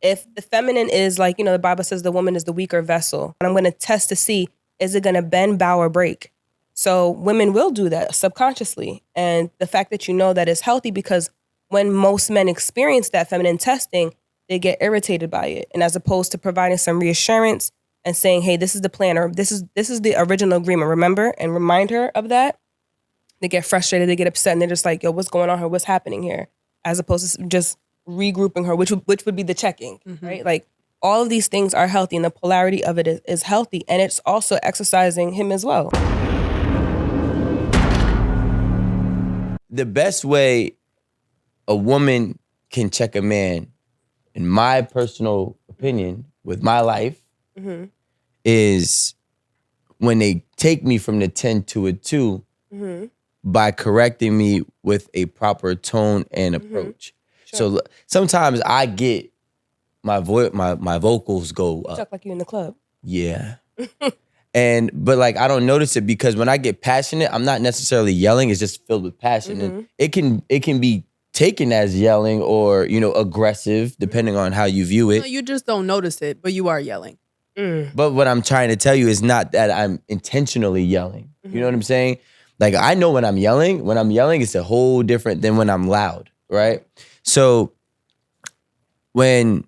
If the feminine is like, the Bible says the woman is the weaker vessel, and I'm going to test to see, is it going to bend, bow, or break? So women will do that subconsciously. And the fact that you know that is healthy, because when most men experience that feminine testing, they get irritated by it. And as opposed to providing some reassurance and saying, hey, this is the plan, or this is the original agreement, remember? And remind her of that. They get frustrated, they get upset, and they're just like, yo, what's going on here? What's happening here? As opposed to just regrouping her, which would be the checking, right? Like, all of these things are healthy, and the polarity of it is healthy. And it's also exercising him as well. The best way a woman can check a man, in my personal opinion, with my life, is when they take me from the 10 to a 2 by correcting me with a proper tone and approach. Sure. So sometimes I get my vocals go up. Talk like you in the club. Yeah. But like, I don't notice it, because when I get passionate, I'm not necessarily yelling. It's just filled with passion. And it can be taken as yelling or, aggressive, depending on how you view it. No, you just don't notice it, but you are yelling. But what I'm trying to tell you is not that I'm intentionally yelling. You know what I'm saying? Like, I know when I'm yelling. When I'm yelling, it's a whole different than when I'm loud, right? So when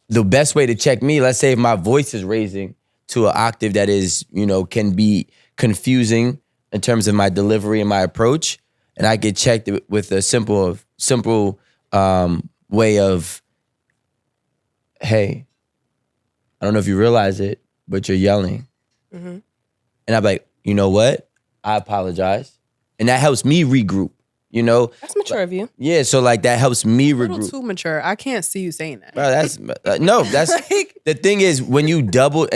the best way to check me, let's say if my voice is raising to an octave that is, can be confusing in terms of my delivery and my approach, and I get checked with a simple way of, hey, I don't know if you realize it, but you're yelling. And I'm like, you know what? I apologize. And that helps me regroup, That's mature of you. Yeah, so like that helps me regroup. A little too mature. I can't see you saying that. Bro, that's like, the thing is, when you double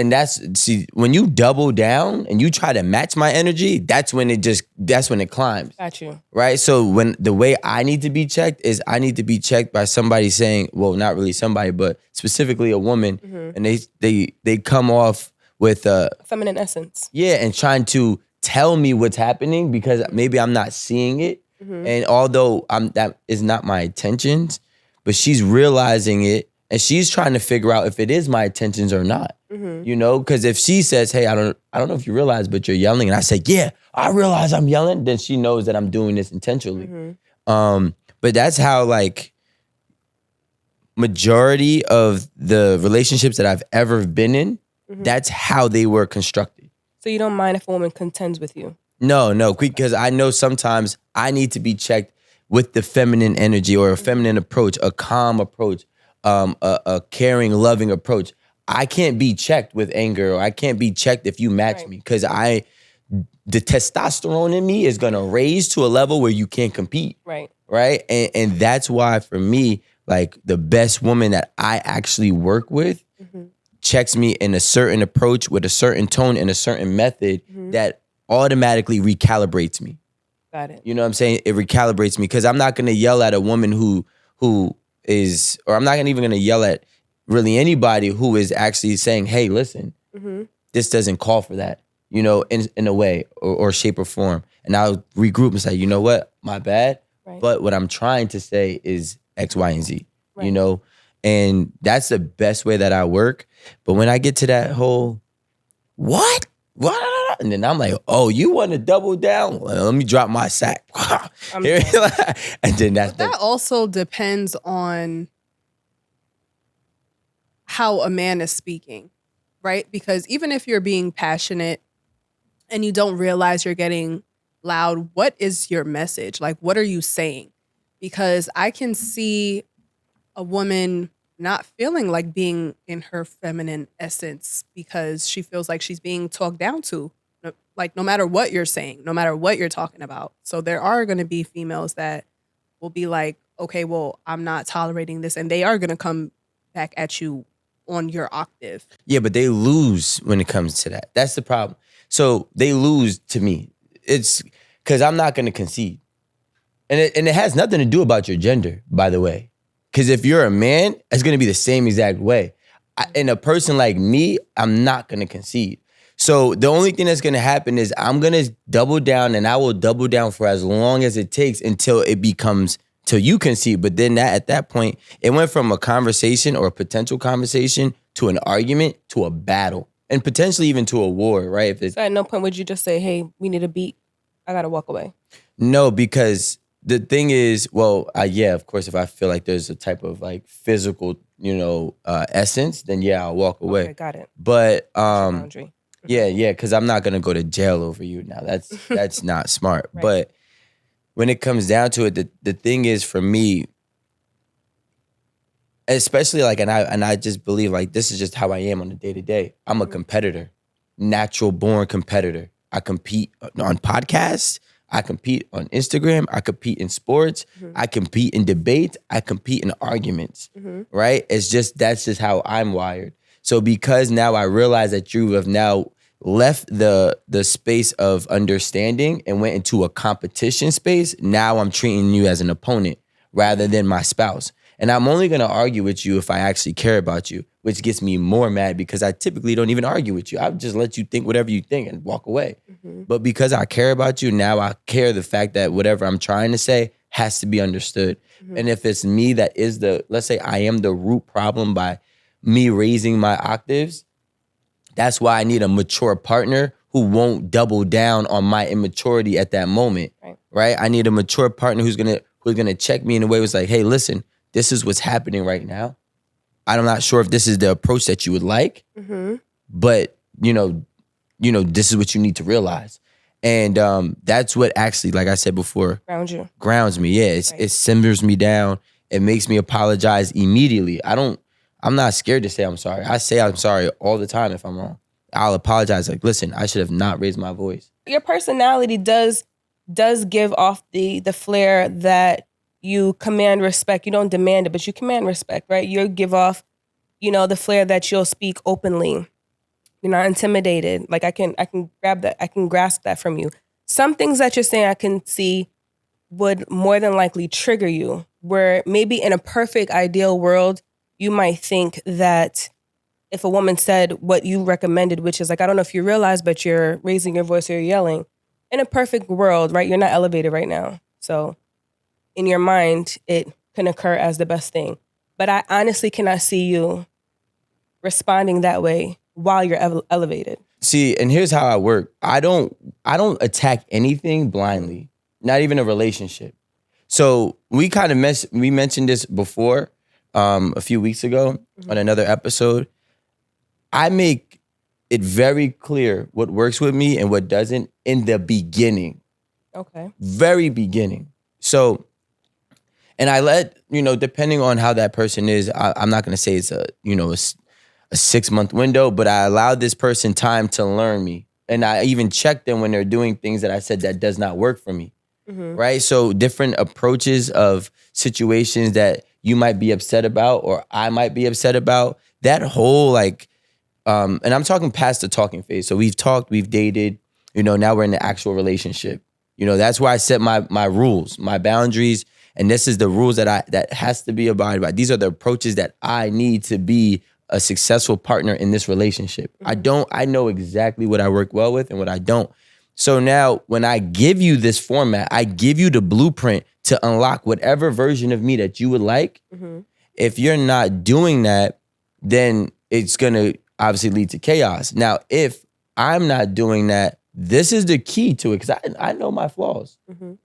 down and you try to match my energy, that's when it climbs. Got you. Right? So when the way I need to be checked is, I need to be checked by somebody saying, well, not really somebody, but specifically a woman, and they come off with a feminine essence. Yeah, and trying to tell me what's happening, because maybe I'm not seeing it. And although that is not my intentions, but she's realizing it, and she's trying to figure out if it is my intentions or not. Because if she says, hey, I don't know if you realize, but you're yelling, and I say, yeah, I realize I'm yelling, then she knows that I'm doing this intentionally. But that's how, like, majority of the relationships that I've ever been in, that's how they were constructed. So you don't mind if a woman contends with you? No, because I know sometimes I need to be checked with the feminine energy or a feminine approach, a calm approach, a caring, loving approach. I can't be checked with anger, or I can't be checked if you match me, because the testosterone in me is gonna raise to a level where you can't compete. Right? And that's why, for me, like, the best woman that I actually work with checks me in a certain approach with a certain tone and a certain method that automatically recalibrates me. Got it. You know what I'm saying? It recalibrates me, because I'm not gonna yell at a woman who is, or I'm not even gonna yell at really anybody who is actually saying, hey, listen, this doesn't call for that, in a way or shape or form. And I'll regroup and say, you know what, my bad. But what I'm trying to say is X, Y, and Z, and that's the best way that I work. But when I get to that whole, what? And then I'm like, oh, you want to double down? Well, let me drop my sack. And then that also depends on how a man is speaking, right? Because even if you're being passionate and you don't realize you're getting loud, what is your message? Like, what are you saying? Because I can see a woman not feeling like being in her feminine essence because she feels like she's being talked down to. Like, no matter what you're saying, no matter what you're talking about. So there are going to be females that will be like, okay, well, I'm not tolerating this. And they are going to come back at you on your octave. Yeah, but they lose when it comes to that. That's the problem. So they lose to me. It's because I'm not going to concede. And it has nothing to do about your gender, by the way. Because if you're a man, it's going to be the same exact way. And a person like me, I'm not going to concede. So the only thing that's going to happen is I'm going to double down, and I will double down for as long as it takes until it becomes till you concede. But then at that point, it went from a conversation or a potential conversation to an argument to a battle and potentially even to a war, right? If it's, So at no point would you just say, hey, we need a beat. I got to walk away. no, because the thing is, well, yeah, of course, if I feel like there's a type of like physical, essence, then yeah, I'll walk away. Okay, got it. But That's your boundary. yeah, because I'm not gonna go to jail over you now. That's not smart. Right. But when it comes down to it, the thing is for me, especially like, and I just believe like this is just how I am on the day to day. I'm a competitor, natural born competitor. I compete on podcasts. I compete on Instagram. I compete in sports. I compete in debates. I compete in arguments. Right? That's just how I'm wired. So because now I realize that you have now left the space of understanding and went into a competition space, now I'm treating you as an opponent rather than my spouse. And I'm only going to argue with you if I actually care about you, which gets me more mad because I typically don't even argue with you. I just let you think whatever you think and walk away. But because I care about you, now I care the fact that whatever I'm trying to say has to be understood. And if it's me that is let's say I am the root problem by me raising my octaves, that's why I need a mature partner who won't double down on my immaturity at that moment. Right? I need a mature partner who's gonna check me in a way was like, hey, listen, this is what's happening right now. I'm not sure if this is the approach that you would like, but this is what you need to realize. And that's what actually, like I said before, grounds me. Yeah, it simmers me down. It makes me apologize immediately. I'm not scared to say I'm sorry. I say I'm sorry all the time if I'm wrong. I'll apologize. Like, listen, I should have not raised my voice. Your personality does give off the flair that you command respect. You don't demand it, but you command respect, right? You give off, the flair that you'll speak openly. You're not intimidated. Like I can grab that. I can grasp that from you. Some things that you're saying I can see would more than likely trigger you, where maybe in a perfect ideal world, you might think that if a woman said what you recommended, which is like, I don't know if you realize, but you're raising your voice or you're yelling. In a perfect world, right? You're not elevated right now. So in your mind, it can occur as the best thing. But I honestly cannot see you responding that way while you're elevated. See, and here's how I work. I don't attack anything blindly, not even a relationship. So we kind of we mentioned this before a few weeks ago on another episode. I make it very clear what works with me and what doesn't in the beginning. Okay. Very beginning. So, and I let, depending on how that person is, I'm not going to say it's a 6-month window, but I allowed this person time to learn me. And I even check them when they're doing things that I said that does not work for me. Right? So different approaches of situations that you might be upset about or I might be upset about, that whole and I'm talking past the talking phase. So we've talked, we've dated, now we're in the actual relationship. That's where I set my rules, my boundaries. And this is the rules that has to be abided by. These are the approaches that I need to be a successful partner in this relationship. I know exactly what I work well with and what I don't. So now when I give you this format, I give you the blueprint to unlock whatever version of me that you would like. If you're not doing that, then it's going to obviously lead to chaos. Now, if I'm not doing that, this is the key to it because I know my flaws,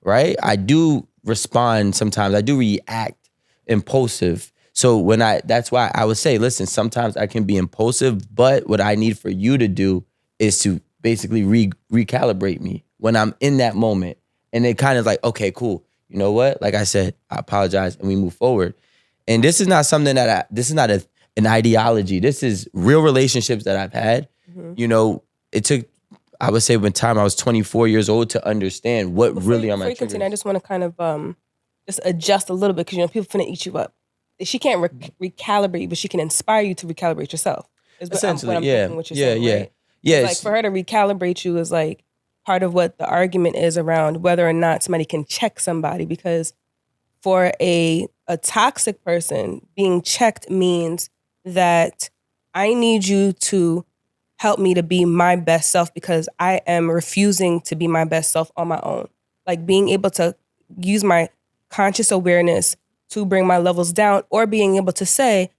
right? I do respond sometimes. I do react impulsive. So that's why I would say, listen, sometimes I can be impulsive, but what I need for you to do is to basically recalibrate me when I'm in that moment. And it kind of like, okay, cool. You know what? Like I said, I apologize and we move forward. And this is not something this is not an ideology. This is real relationships that I've had. It took, I would say, when time I was 24 years old to understand what really are my triggers. I just want to kind of just adjust a little bit because people finna eat you up. She can't recalibrate you, but she can inspire you to recalibrate yourself. Essentially, what you're saying, right? Yeah. Like for her to recalibrate you is like part of what the argument is around whether or not somebody can check somebody. Because for a toxic person, being checked means that I need you to help me to be my best self because I am refusing to be my best self on my own. Like being able to use my conscious awareness to bring my levels down, or being able to say,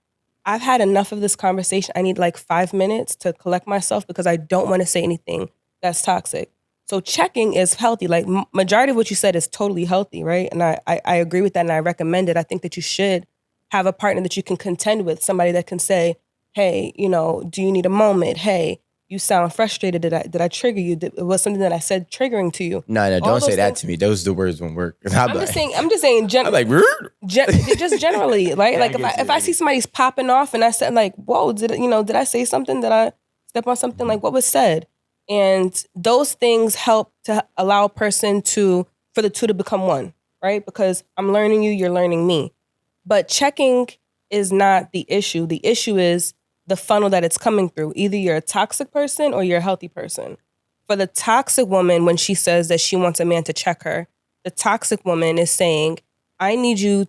I've had enough of this conversation. I need like 5 minutes to collect myself because I don't want to say anything that's toxic. So checking is healthy. Like majority of what you said is totally healthy, right? And I agree with that, and I recommend it. I think that you should have a partner that you can contend with, somebody that can say, hey, you know, do you need a moment? Hey, you sound frustrated. Did I trigger you? Was something that I said triggering to you? No, don't say that to me. Those the words won't work. I'm just saying. I'm like, just generally, right? Yeah, like if I see somebody's popping off and I said like, whoa, did I say something? Did I step on something? Like what was said? And those things help to allow a person for the two to become one, right? Because I'm learning you, you're learning me. But checking is not the issue. The issue is the funnel that it's coming through. Either you're a toxic person or you're a healthy person. For the toxic woman, when she says that she wants a man to check her, the toxic woman is saying, I need to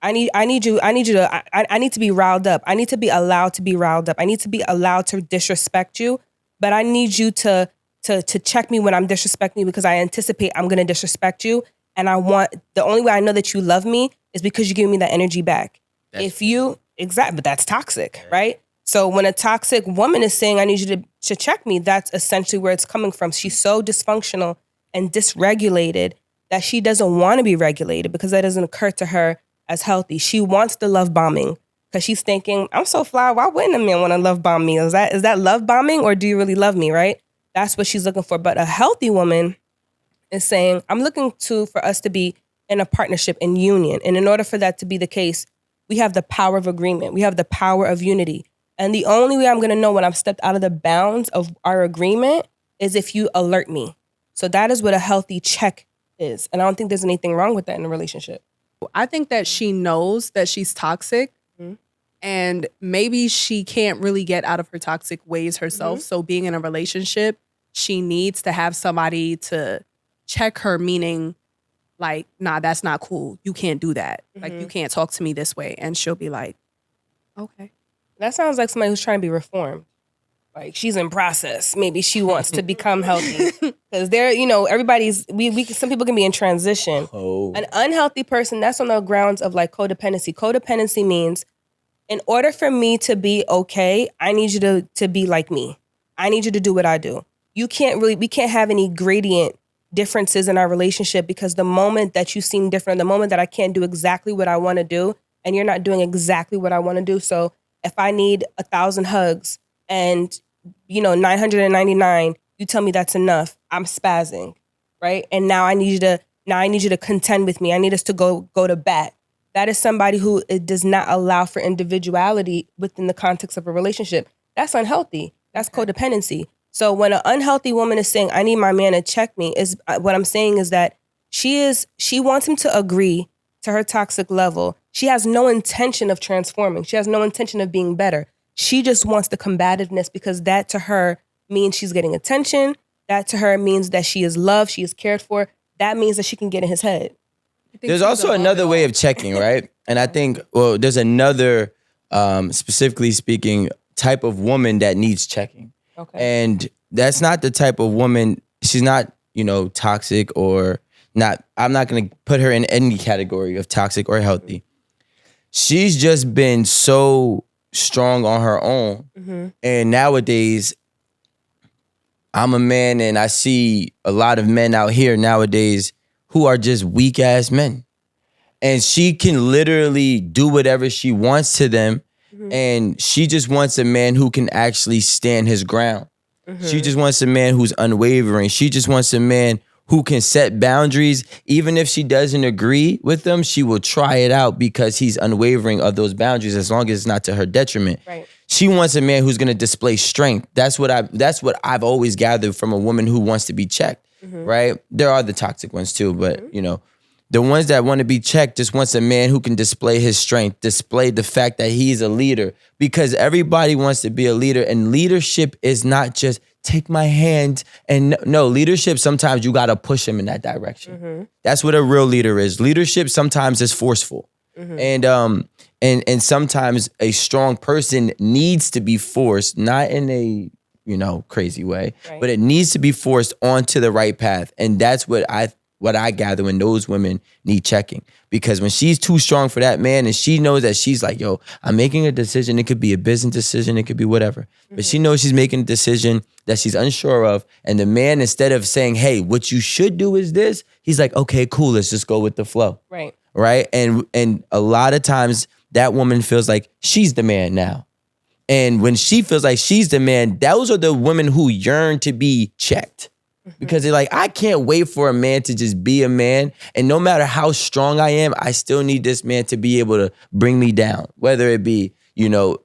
be riled up. I need to be allowed to be riled up. I need to be allowed to disrespect you, but I need you to check me when I'm disrespecting you because I anticipate I'm going to disrespect you. And the only way I know that you love me is because you give me that energy back. But that's toxic, right? So when a toxic woman is saying, I need you to check me, that's essentially where it's coming from. She's so dysfunctional and dysregulated that she doesn't want to be regulated because that doesn't occur to her as healthy. She wants the love bombing because she's thinking, I'm so fly, why wouldn't a man want to love bomb me? Is that love bombing, or do you really love me, right? That's what she's looking for. But a healthy woman is saying, I'm looking for us to be in a partnership, in union. And in order for that to be the case, we have the power of agreement. We have the power of unity. And the only way I'm going to know when I've stepped out of the bounds of our agreement is if you alert me. So that is what a healthy check is. And I don't think there's anything wrong with that in a relationship. I think that she knows that she's toxic, and maybe she can't really get out of her toxic ways herself. So being in a relationship, she needs to have somebody to check her, meaning like, nah, that's not cool. You can't do that. Like, you can't talk to me this way. And she'll be like, okay. That sounds like somebody who's trying to be reformed. Like she's in process. Maybe she wants to become healthy. Because some people can be in transition. Oh. An unhealthy person, that's on the grounds of like codependency. Codependency means in order for me to be okay, I need you to be like me. I need you to do what I do. We can't have any gradient differences in our relationship, because the moment that you seem different, the moment that I can't do exactly what I want to do and you're not doing exactly what I want to do. So if I need 1,000 hugs and 999, you tell me that's enough, I'm spazzing, right? And now I need you to contend with me. I need us to go to bat. That is somebody who does not allow for individuality within the context of a relationship. That's unhealthy. That's codependency. So when an unhealthy woman is saying, I need my man to check me, is what I'm saying is that she wants him to agree to her toxic level. She has no intention of transforming. She has no intention of being better. She just wants the combativeness, because that to her means she's getting attention. That to her means that she is loved, she is cared for. That means that she can get in his head. There's also another way of checking, right? And I think, there's another, specifically speaking, type of woman that needs checking. Okay. And that's not the type of woman, she's not, toxic or not. I'm not going to put her in any category of toxic or healthy. She's just been so strong on her own. Mm-hmm. And nowadays, I'm a man and I see a lot of men out here nowadays who are just weak ass men. And she can literally do whatever she wants to them. Mm-hmm. And she just wants a man who can actually stand his ground. Mm-hmm. She just wants a man who's unwavering. She just wants a man who can set boundaries. Even if she doesn't agree with them, she will try it out because he's unwavering of those boundaries, as long as it's not to her detriment. Right. She wants a man who's going to display strength. That's what I've always gathered from a woman who wants to be checked, right? There are the toxic ones too, but the ones that want to be checked just wants a man who can display his strength, display the fact that he's a leader, because everybody wants to be a leader, and leadership is not just take my hand. And no, leadership, sometimes you got to push him in that direction. Mm-hmm. That's what a real leader is. Leadership sometimes is forceful. Mm-hmm. And sometimes a strong person needs to be forced, not in a, crazy way, right, but it needs to be forced onto the right path. And that's what what I gather when those women need checking. Because when she's too strong for that man and she knows that she's like, yo, I'm making a decision. It could be a business decision. It could be whatever. But she knows she's making a decision that she's unsure of. And the man, instead of saying, hey, what you should do is this, he's like, okay, cool. Let's just go with the flow. Right. Right. And a lot of times that woman feels like she's the man now. And when she feels like she's the man, those are the women who yearn to be checked. Because they're like, I can't wait for a man to just be a man. And no matter how strong I am, I still need this man to be able to bring me down. Whether it be, you know,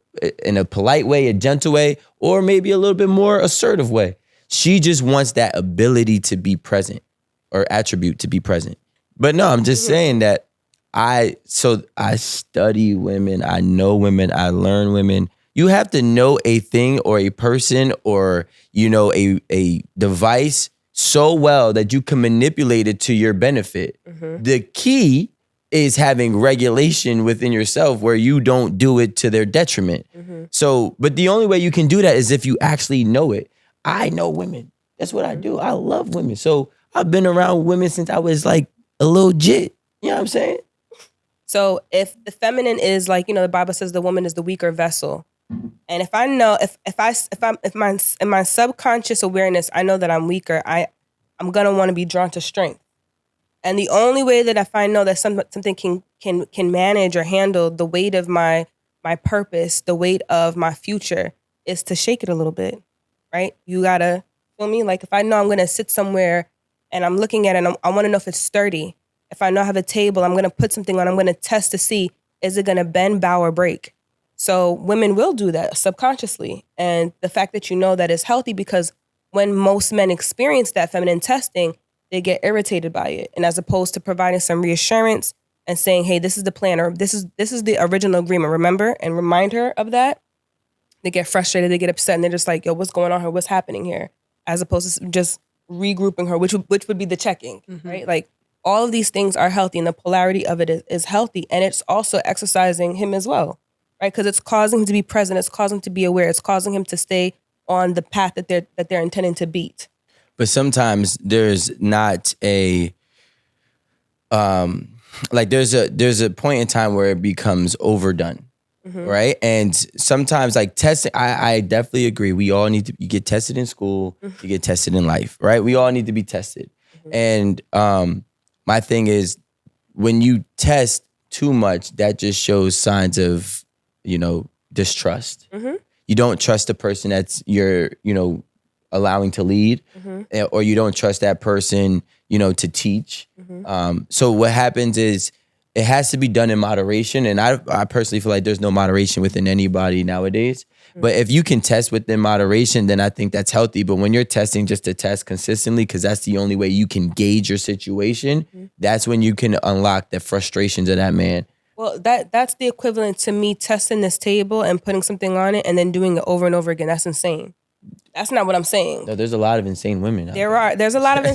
in a polite way, a gentle way, or maybe a little bit more assertive way. She just wants that ability to be present or attribute to be present. But no, I'm just saying that I study women, I know women, I learn women. You have to know a thing or a person or, you know, a device so well that you can manipulate it to your benefit. The key is having regulation within yourself where you don't do it to their detriment. So, but the only way you can do that is if you actually know it. I know women. That's what I do. I love women. So I've been around women since I was like a little jit. You know what I'm saying? So if the feminine is like, you know, the Bible says the woman is the weaker vessel. And if I know, if my subconscious awareness, I know that I'm weaker, I'm gonna want to be drawn to strength. And the only way that if I know that something can manage or handle the weight of my purpose, the weight of my future, is to shake it a little bit, right? You gotta feel me. Like if I know I'm gonna sit somewhere and I'm looking at it, and I want to know if it's sturdy. If I know I have a table, I'm gonna put something on. I'm gonna test to see, is it gonna bend, bow, or break? So women will do that subconsciously. And the fact that you know that is healthy, because when most men experience that feminine testing, they get irritated by it. And as opposed to providing some reassurance and saying, hey, this is the plan, or this is the original agreement, remember? And remind her of that. They get frustrated, they get upset, and they're just like, yo, what's going on here? What's happening here? As opposed to just regrouping her, which would be the checking, right? Like all of these things are healthy, and the polarity of it is healthy. And it's also exercising him as well. Right, because it's causing him to be present. It's causing him to be aware. It's causing him to stay on the path that they're intending to beat. But sometimes there's not a there's a point in time where it becomes overdone, right? And sometimes like testing, I definitely agree. We all need to get tested in school. You get tested in life, right? We all need to be tested. And my thing is, when you test too much, that just shows signs of, you know, distrust. You don't trust the person that's you're, you know, allowing to lead, or you don't trust that person, you know, to teach. So what happens is it has to be done in moderation. And I personally feel like there's no moderation within anybody nowadays. But if you can test within moderation, then I think that's healthy. But when you're testing just to test consistently, because that's the only way you can gauge your situation, that's when you can unlock the frustrations of that man. Well, that's the equivalent to me testing this table and putting something on it and then doing it over and over again. That's insane. That's not what I'm saying. No, there's a lot of insane women out there. There's a lot of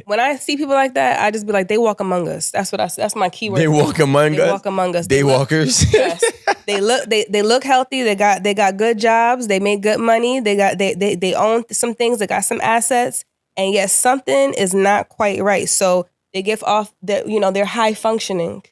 when I see people like that, I just be like, they walk among us. That's my keyword. They walk among us. They walk among us. They walkers. Yes. They look healthy. They got good jobs. They make good money. They own some things. They got some assets. And yet something is not quite right. So they give off that, you know, they're high functioning.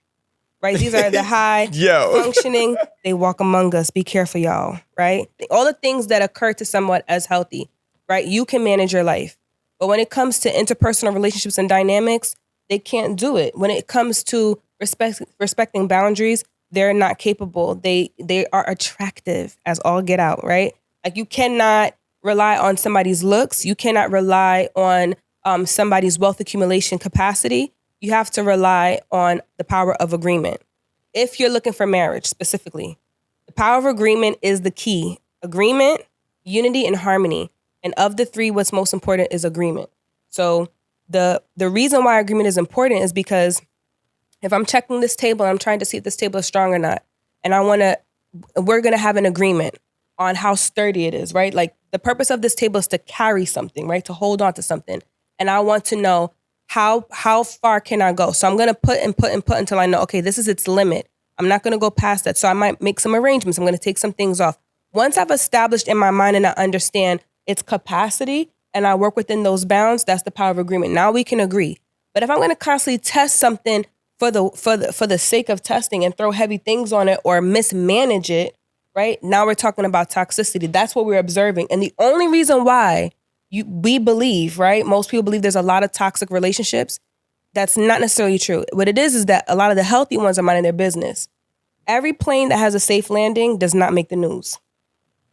Right? These are the high functioning. They walk among us. Be careful, y'all. Right? All the things that occur to someone as healthy, right? You can manage your life. But when it comes to interpersonal relationships and dynamics, they can't do it. When it comes to respecting boundaries, they're not capable. They are attractive as all get out, right? Like you cannot rely on somebody's looks. You cannot rely on somebody's wealth accumulation capacity. You have to rely on the power of agreement. If you're looking for marriage specifically, the power of agreement is the key. Agreement, unity, and harmony. And of the three, what's most important is agreement. So the reason why agreement is important is because if I'm checking this table, I'm trying to see if this table is strong or not. And we're going to have an agreement on how sturdy it is, right? Like the purpose of this table is to carry something, right? To hold on to something. And I want to know how far can I go? So I'm going to put until I know, okay, this is its limit. I'm not going to go past that. So I might make some arrangements. I'm going to take some things off. Once I've established in my mind and I understand its capacity and I work within those bounds, that's the power of agreement. Now we can agree. But if I'm going to constantly test something for the sake of testing and throw heavy things on it or mismanage it, right? Now we're talking about toxicity. That's what we're observing. And the only reason why we believe, right? Most people believe there's a lot of toxic relationships. That's not necessarily true. What it is that a lot of the healthy ones are minding their business. Every plane that has a safe landing does not make the news.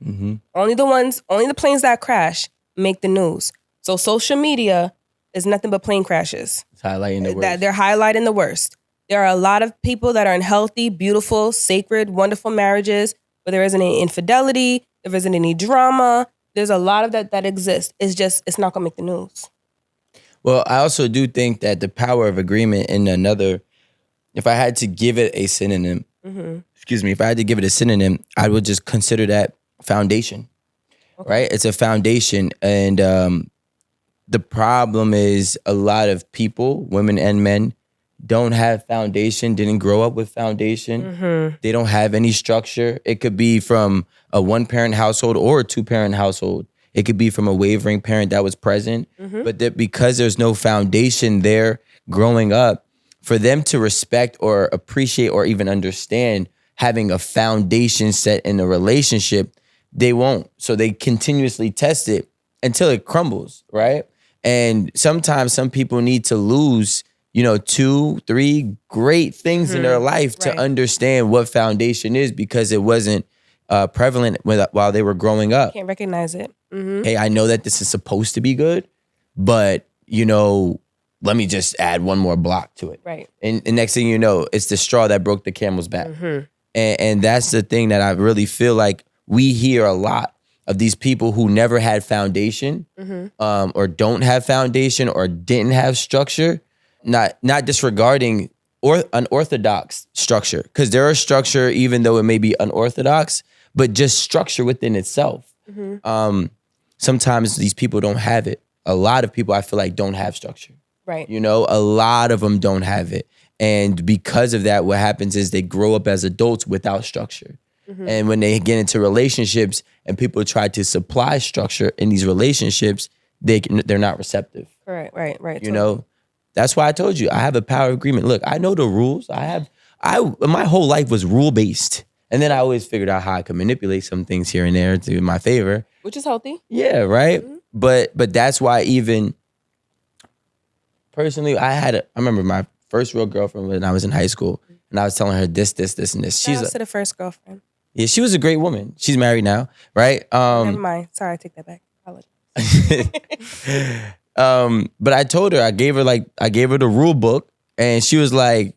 Mm-hmm. Only the planes that crash make the news. So social media is nothing but plane crashes. It's highlighting the worst. That they're highlighting the worst. There are a lot of people that are in healthy, beautiful, sacred, wonderful marriages where there isn't any infidelity, there isn't any drama. There's a lot of that exists. It's not gonna make the news. Well, I also do think that the power of agreement in another, if I had to give it a synonym, if I had to give it a synonym, I would just consider that foundation, right? It's a foundation. And the problem is a lot of people, women and men, don't have foundation, didn't grow up with foundation. They don't have any structure. It could be from a one-parent household or a two-parent household. It could be from a wavering parent that was present. But that because there's no foundation there growing up, for them to respect or appreciate or even understand having a foundation set in a relationship, they won't. So they continuously test it until it crumbles, right? And sometimes some people need to lose 2, 3 great things in their life to understand what foundation is because it wasn't prevalent while they were growing up. Can't recognize it. Hey, I know that this is supposed to be good, but let me just add one more block to it. Right. And next thing you know, it's the straw that broke the camel's back. And that's the thing that I really feel like we hear a lot of these people who never had foundation or don't have foundation or didn't have structure. Not disregarding unorthodox structure, because there is structure even though it may be unorthodox, but just structure within itself. Sometimes these people don't have it. A lot of people I feel like don't have structure. Right. A lot of them don't have it. And because of that, what happens is they grow up as adults without structure. And when they get into relationships and people try to supply structure in these relationships, they're not receptive. Right. That's why I told you I have a power agreement. Look, I know the rules. My whole life was rule based, and then I always figured out how I could manipulate some things here and there to my favor, which is healthy. Yeah, right. But that's why even personally, I remember my first real girlfriend when I was in high school, and I was telling her this, and this. Shout out to the first girlfriend. Yeah, she was a great woman. She's married now, right? Never mind. Sorry, I take that back. Apologies. But I told her, I gave her the rule book, and she was like,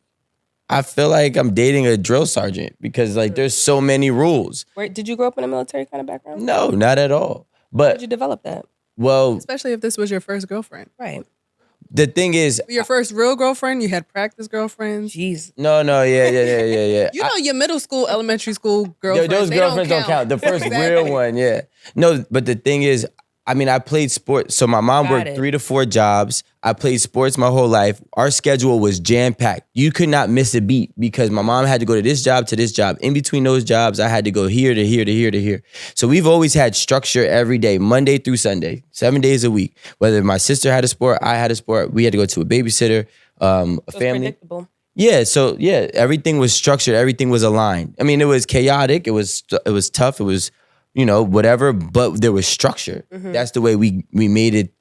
I feel like I'm dating a drill sergeant because there's so many rules. Wait, did you grow up in a military kind of background? No, not at all. But how did you develop that? Well, especially if this was your first girlfriend. Right. The thing is, your first real girlfriend, you had practice girlfriends. Jeez. No, yeah. Your middle school, elementary school girlfriends. Those girlfriends don't count. The first real one, yeah. No, but the thing is, I played sports. So my mom worked 3 to 4 jobs. I played sports my whole life. Our schedule was jam-packed. You could not miss a beat because my mom had to go to this job. In between those jobs, I had to go here to here to here to here. So we've always had structure every day, Monday through Sunday, 7 days a week. Whether my sister had a sport, I had a sport, we had to go to a babysitter, a family. Predictable. Yeah, so everything was structured. Everything was aligned. It was chaotic. It was tough. It was whatever, but there was structure. That's the way we made it,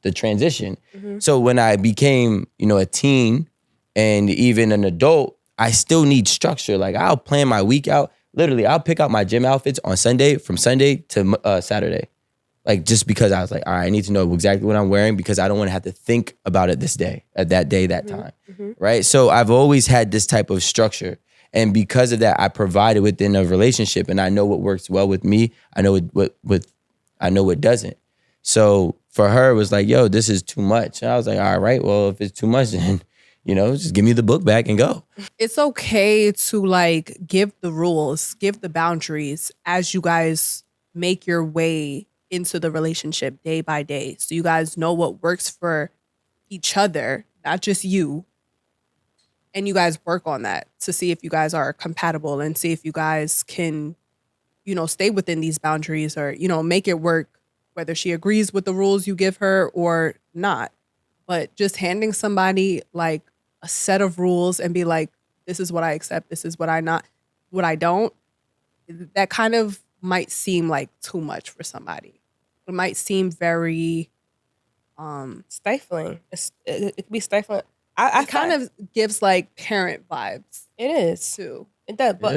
the transition. So when I became, a teen and even an adult, I still need structure. I'll plan my week out. Literally, I'll pick out my gym outfits on Sunday, from Sunday to Saturday. Just because I was like, all right, I need to know exactly what I'm wearing because I don't want to have to think about it that time. Right? So I've always had this type of structure. And because of that, I provide it within a relationship, and I know what works well with me. I know what doesn't. So for her, it was like, yo, this is too much. And I was like, all right, well, if it's too much, then just give me the book back and go. It's okay to give the rules, give the boundaries as you guys make your way into the relationship day by day. So you guys know what works for each other, not just you. And you guys work on that to see if you guys are compatible and see if you guys can, stay within these boundaries or, make it work, whether she agrees with the rules you give her or not. But just handing somebody like a set of rules and be like, this is what I accept, this is what I don't, that kind of might seem like too much for somebody. It might seem very stifling. It could be stifling. I it kind of gives like parent vibes it is too. It does, but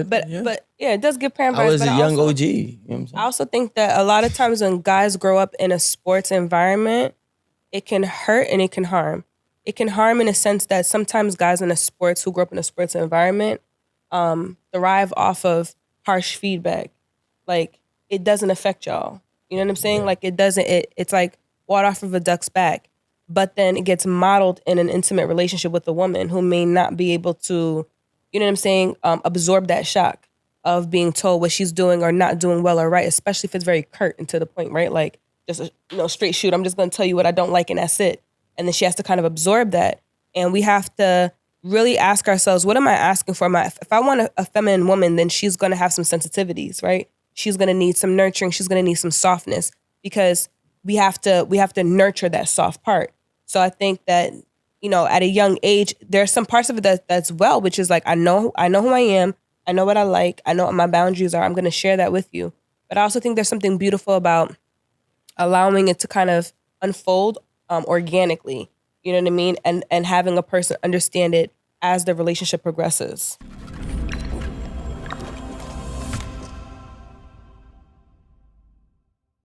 it does give parent vibes. I was but a young also, OG. You know what I'm saying? I also think that a lot of times when guys grow up in a sports environment, it can hurt and it can harm. It can harm in a sense that sometimes guys in a sports who grew up in a sports environment thrive off of harsh feedback. Like, it doesn't affect y'all. You know what I'm saying? Like, it doesn't. It's like water off of a duck's back. But then it gets modeled in an intimate relationship with a woman who may not be able to, you know what I'm saying, absorb that shock of being told what she's doing or not doing well or right, especially if it's very curt and to the point, right? Like, just a straight shoot. I'm just going to tell you what I don't like and that's it. And then she has to kind of absorb that. And we have to really ask ourselves, what am I asking for? If I want a feminine woman, then she's going to have some sensitivities, right? She's going to need some nurturing. She's going to need some softness because we have to nurture that soft part. So I think that, at a young age, there's some parts of it that's well, which is like, I know who I am. I know what I like. I know what my boundaries are. I'm going to share that with you. But I also think there's something beautiful about allowing it to kind of unfold organically, you know what I mean? And having a person understand it as the relationship progresses.